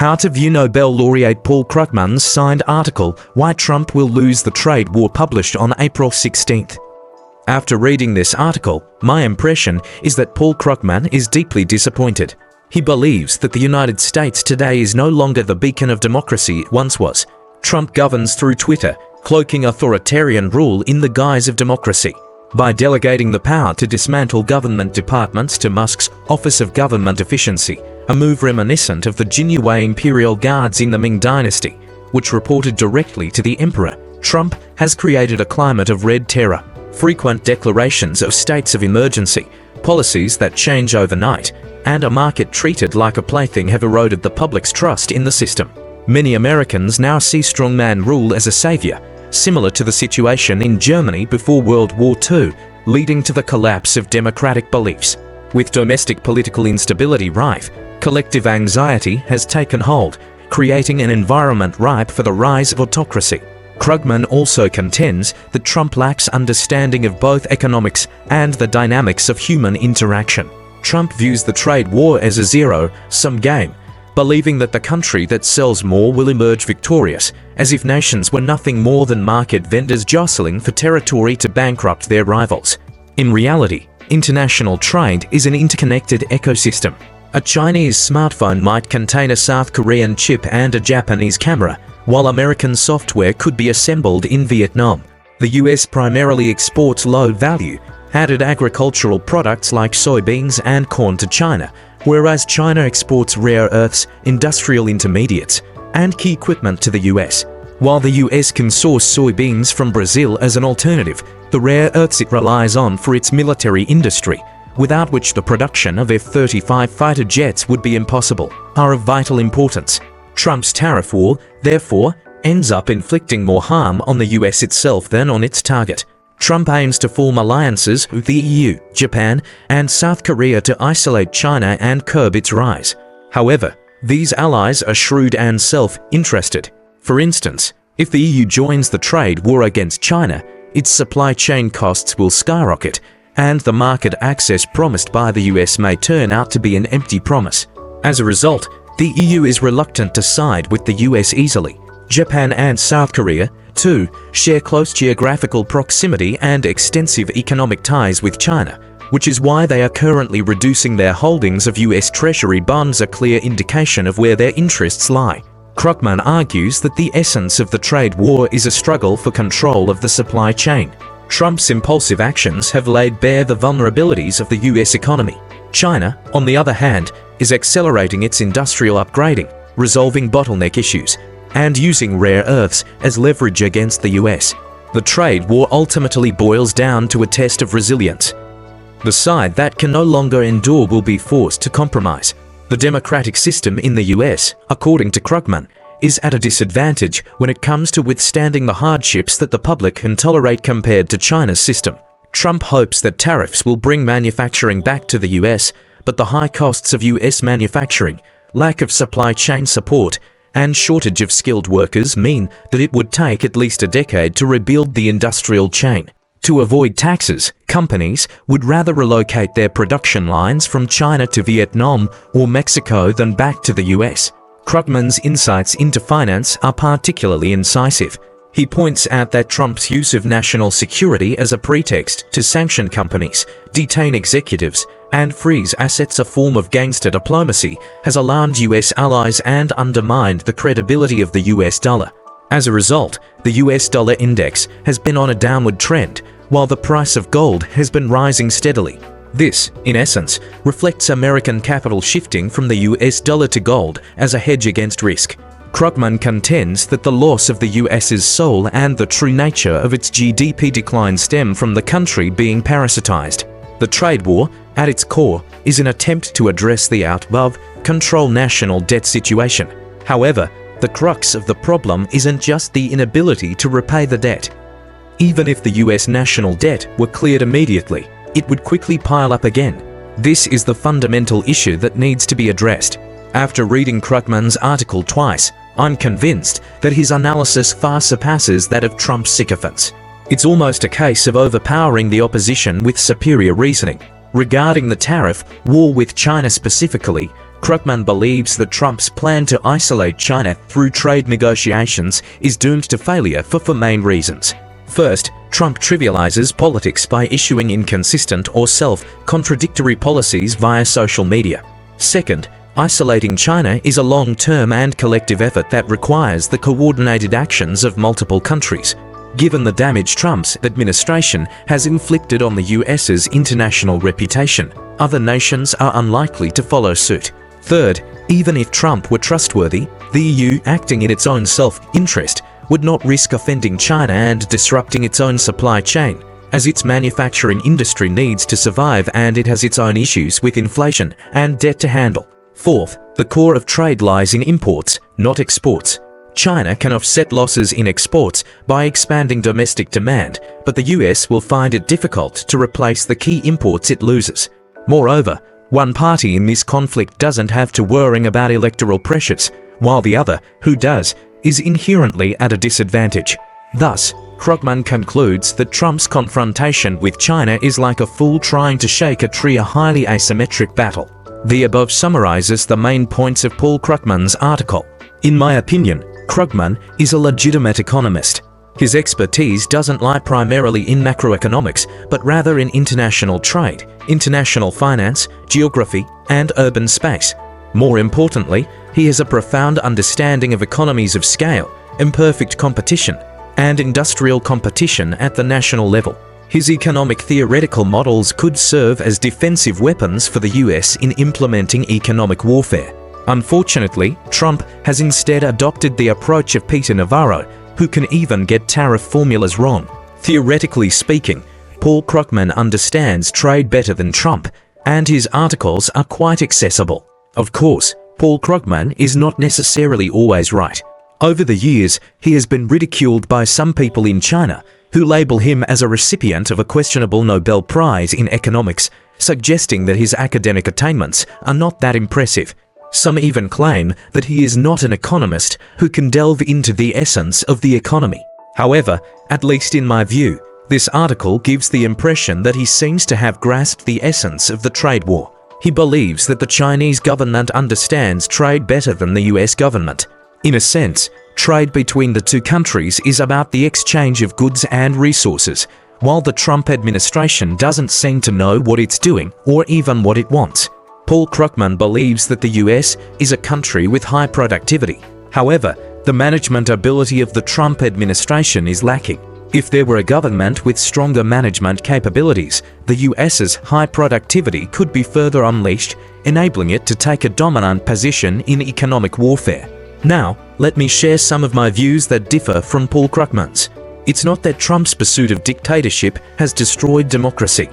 How to view Nobel laureate Paul Krugman's signed article, Why Trump Will Lose the Trade War, published on April 16th. After reading this article, my impression is that Paul Krugman is deeply disappointed. He believes that the United States today is no longer the beacon of democracy it once was. Trump governs through Twitter, cloaking authoritarian rule in the guise of democracy. By delegating the power to dismantle government departments to Musk's Office of Government Efficiency, a move reminiscent of the Jinhua imperial guards in the Ming Dynasty, which reported directly to the emperor, Trump has created a climate of red terror. Frequent declarations of states of emergency, policies that change overnight, and a market treated like a plaything have eroded the public's trust in the system. Many Americans now see strongman rule as a savior, similar to the situation in Germany before World War II, leading to the collapse of democratic beliefs. With domestic political instability rife, collective anxiety has taken hold, creating an environment ripe for the rise of autocracy. Krugman also contends that Trump lacks understanding of both economics and the dynamics of human interaction. Trump views the trade war as a zero-sum game, believing that the country that sells more will emerge victorious, as if nations were nothing more than market vendors jostling for territory to bankrupt their rivals. In reality, international trade is an interconnected ecosystem. A Chinese smartphone might contain a South Korean chip and a Japanese camera, while American software could be assembled in Vietnam. The US primarily exports low-value, added agricultural products like soybeans and corn to China, whereas China exports rare earths, industrial intermediates, and key equipment to the US. While the US can source soybeans from Brazil as an alternative, the rare earths it relies on for its military industry, without which the production of F-35 fighter jets would be impossible, are of vital importance. Trump's tariff war, therefore, ends up inflicting more harm on the US itself than on its target. Trump aims to form alliances with the EU, Japan, and South Korea to isolate China and curb its rise. However, these allies are shrewd and self-interested. For instance, if the EU joins the trade war against China, its supply chain costs will skyrocket, and the market access promised by the US may turn out to be an empty promise. As a result, the EU is reluctant to side with the US easily. Japan and South Korea, too, share close geographical proximity and extensive economic ties with China, which is why they are currently reducing their holdings of US Treasury bonds, a clear indication of where their interests lie. Krugman argues that the essence of the trade war is a struggle for control of the supply chain. Trump's impulsive actions have laid bare the vulnerabilities of the US economy. China, on the other hand, is accelerating its industrial upgrading, resolving bottleneck issues, and using rare earths as leverage against the US. The trade war ultimately boils down to a test of resilience. The side that can no longer endure will be forced to compromise. The democratic system in the US, according to Krugman, is at a disadvantage when it comes to withstanding the hardships that the public can tolerate compared to China's system. Trump hopes that tariffs will bring manufacturing back to the US, but the high costs of US manufacturing, lack of supply chain support, and shortage of skilled workers mean that it would take at least a decade to rebuild the industrial chain. To avoid taxes, companies would rather relocate their production lines from China to Vietnam or Mexico than back to the US. Krugman's insights into finance are particularly incisive. He points out that Trump's use of national security as a pretext to sanction companies, detain executives, and freeze assets, a form of gangster diplomacy, has alarmed US allies and undermined the credibility of the US dollar. As a result, the US dollar index has been on a downward trend, while the price of gold has been rising steadily. This, in essence, reflects American capital shifting from the US dollar to gold as a hedge against risk. Krugman contends that the loss of the US's soul and the true nature of its GDP decline stem from the country being parasitized. The trade war, at its core, is an attempt to address the out-of-control national debt situation. However, the crux of the problem isn't just the inability to repay the debt. Even if the US national debt were cleared immediately, it would quickly pile up again. This is the fundamental issue that needs to be addressed. After reading Krugman's article twice, I'm convinced that his analysis far surpasses that of Trump's sycophants. It's almost a case of overpowering the opposition with superior reasoning. Regarding the tariff war with China specifically, Krugman believes that Trump's plan to isolate China through trade negotiations is doomed to failure for four main reasons. First, Trump trivializes politics by issuing inconsistent or self-contradictory policies via social media. Second, isolating China is a long-term and collective effort that requires the coordinated actions of multiple countries. Given the damage Trump's administration has inflicted on the US's international reputation, other nations are unlikely to follow suit. Third, even if Trump were trustworthy, the EU, acting in its own self-interest, would not risk offending China and disrupting its own supply chain, as its manufacturing industry needs to survive and it has its own issues with inflation and debt to handle. Fourth, the core of trade lies in imports, not exports. China can offset losses in exports by expanding domestic demand, but the US will find it difficult to replace the key imports it loses. Moreover, one party in this conflict doesn't have to worry about electoral pressures, while the other, who does, is inherently at a disadvantage. Thus, Krugman concludes that Trump's confrontation with China is like a fool trying to shake a tree, a highly asymmetric battle. The above summarizes the main points of Paul Krugman's article. In my opinion, Krugman is a legitimate economist. His expertise doesn't lie primarily in macroeconomics, but rather in international trade, international finance, geography, and urban space. More importantly, he has a profound understanding of economies of scale, imperfect competition, and industrial competition at the national level. His economic theoretical models could serve as defensive weapons for the US in implementing economic warfare. Unfortunately, Trump has instead adopted the approach of Peter Navarro, who can even get tariff formulas wrong. Theoretically speaking, Paul Krugman understands trade better than Trump, and his articles are quite accessible. Of course, Paul Krugman is not necessarily always right. Over the years, he has been ridiculed by some people in China who label him as a recipient of a questionable Nobel Prize in economics, suggesting that his academic attainments are not that impressive. Some even claim that he is not an economist who can delve into the essence of the economy. However, at least in my view, this article gives the impression that he seems to have grasped the essence of the trade war. He believes that the Chinese government understands trade better than the US government. In a sense, trade between the two countries is about the exchange of goods and resources, while the Trump administration doesn't seem to know what it's doing or even what it wants. Paul Krugman believes that the US is a country with high productivity. However, the management ability of the Trump administration is lacking. If there were a government with stronger management capabilities, the US's high productivity could be further unleashed, enabling it to take a dominant position in economic warfare. Now, let me share some of my views that differ from Paul Krugman's. It's not that Trump's pursuit of dictatorship has destroyed democracy.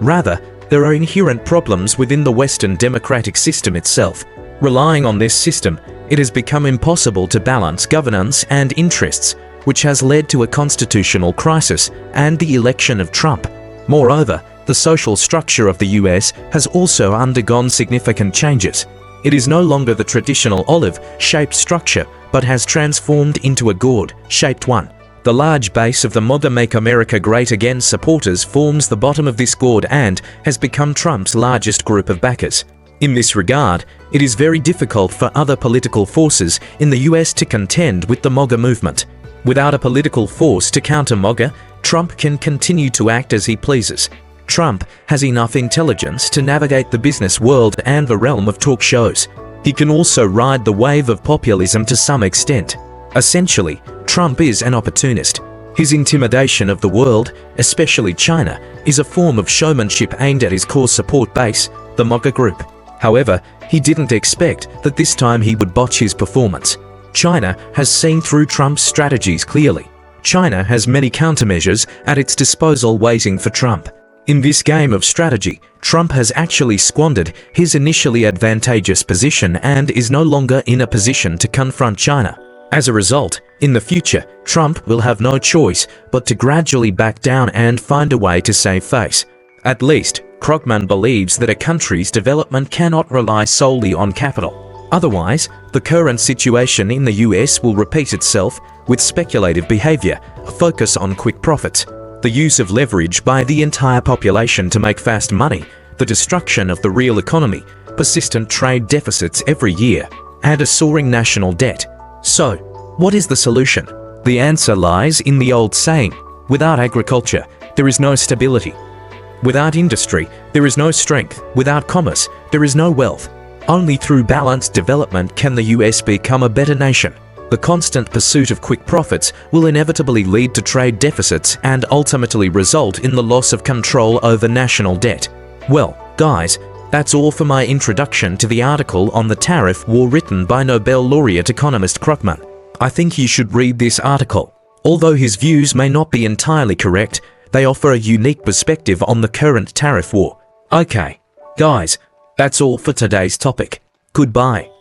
Rather, there are inherent problems within the Western democratic system itself. Relying on this system, it has become impossible to balance governance and interests, which has led to a constitutional crisis and the election of Trump. Moreover, the social structure of the US has also undergone significant changes. It is no longer the traditional olive-shaped structure, but has transformed into a gourd-shaped one. The large base of the MAGA Make America Great Again supporters forms the bottom of this gourd and has become Trump's largest group of backers. In this regard, it is very difficult for other political forces in the US to contend with the MAGA movement. Without a political force to counter MAGA, Trump can continue to act as he pleases. Trump has enough intelligence to navigate the business world and the realm of talk shows. He can also ride the wave of populism to some extent. Essentially, Trump is an opportunist. His intimidation of the world, especially China, is a form of showmanship aimed at his core support base, the MAGA group. However, he didn't expect that this time he would botch his performance. China has seen through Trump's strategies clearly. China has many countermeasures at its disposal waiting for Trump. In this game of strategy, Trump has actually squandered his initially advantageous position and is no longer in a position to confront China. As a result, in the future, Trump will have no choice but to gradually back down and find a way to save face. At least, Krugman believes that a country's development cannot rely solely on capital. Otherwise, the current situation in the US will repeat itself with speculative behavior, a focus on quick profits, the use of leverage by the entire population to make fast money, the destruction of the real economy, persistent trade deficits every year, and a soaring national debt. So, what is the solution? The answer lies in the old saying, without agriculture, there is no stability. Without industry, there is no strength. Without commerce, there is no wealth. Only through balanced development can the US become a better nation. The constant pursuit of quick profits will inevitably lead to trade deficits and ultimately result in the loss of control over national debt. Well, guys, that's all for my introduction to the article on the tariff war written by Nobel laureate economist Krugman. I think you should read this article. Although his views may not be entirely correct, they offer a unique perspective on the current tariff war. Okay, guys, that's all for today's topic. Goodbye.